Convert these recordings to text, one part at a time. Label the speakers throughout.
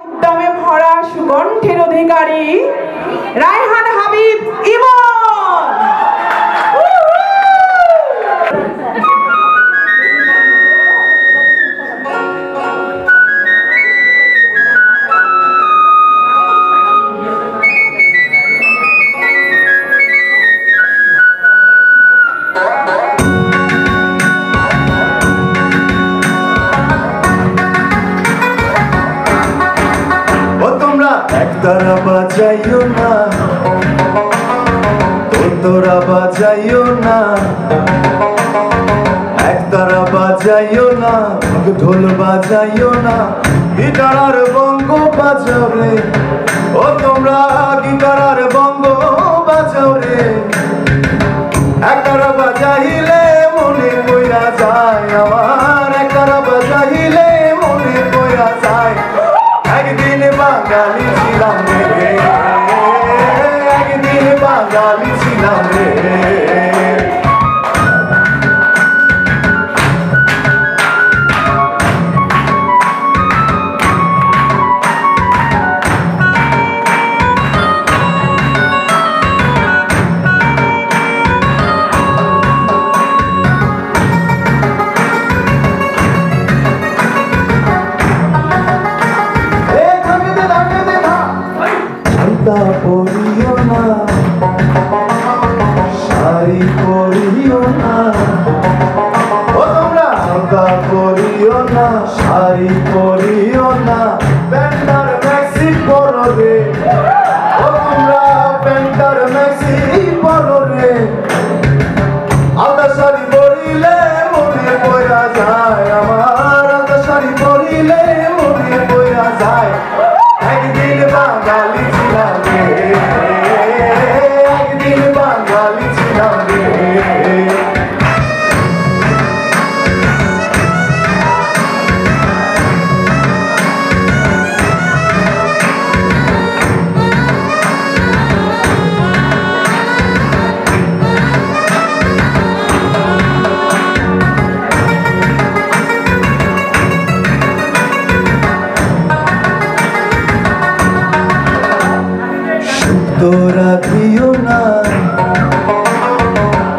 Speaker 1: উদ্যমে ভরা সুকণ্ঠের অধিকারী রায়হান হাবিব ইমন।
Speaker 2: একতারা বাজাইও না, তোরা বাজাইও না, একতারা বাজাইও না, ঢোল বাজাইও না, গিটার আর বঙ্গ বাজাও রে। ও তোমরা গিটার আর বঙ্গ বাজাও রে। একতারা বাজাইলে মনে কইরা যায় আমার, একতারা বাজাইলে মনে কইরা যায় একদিন বাঙালি ছিলাম রে, একদিন বাঙালি ছিলাম রে। পড়িও না, শাড়ি পড়িও না, ও তোমরা আলতা পড়িও না, শাড়ি পড়িও না, প্যান্টার ম্যাক্সি পরো রে। ও তোমরা প্যান্টার ম্যাক্সি পরো রে। আলতা শাড়ি পরিলে মনে পড়া যায় আমার, আলতা শাড়ি পরিলে মনে পড়া যায় একদিন বাঙালি ছিলাম রে, একদিন বাঙালি ছিলাম রে। তোরা দিও না,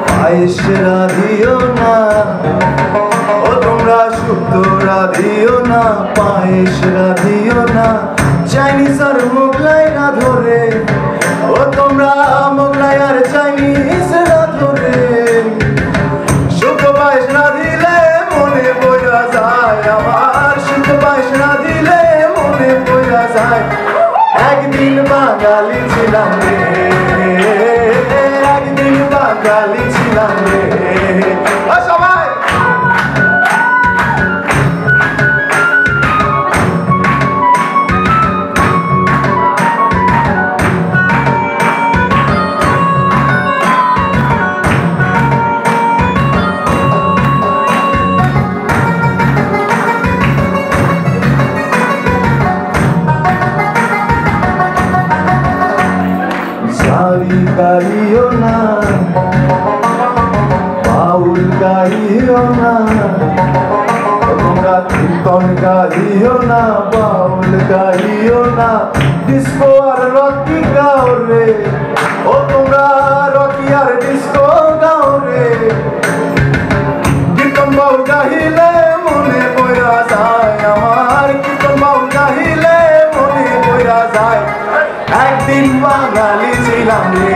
Speaker 2: পায়েস রাধিও না, ও তোমরা সুতোরা দিও না, পায়েস রাধিও না, চাইনিজ আর মোগলাই না ধরে। ও তোমরা মোগলাই আর চাইনিজ না ধরে। সুতো পায়েস না দিলে মনে পড়া যায় আমার, সুতো পায়েস না দিলে মনে পড়া যায় একদিন বাঙালি ছিলাম রে, একদিন বাঙালি ছিলাম রে। সবাই গাইও না, বাউল গাইও না, তোমরা কীর্তন গাইও না, বাউল গাইও না, ডিস্কো আর রকি গাও রে। ও তোমরা রকি আর ডিস্কো গাও রে। কীর্তন বাউল গাইলে মনে পড়া যায় আমার, কীর্তন বাউল গাইলে মনে পড়া যায় একদিন বাঙালি ছিলাম রে।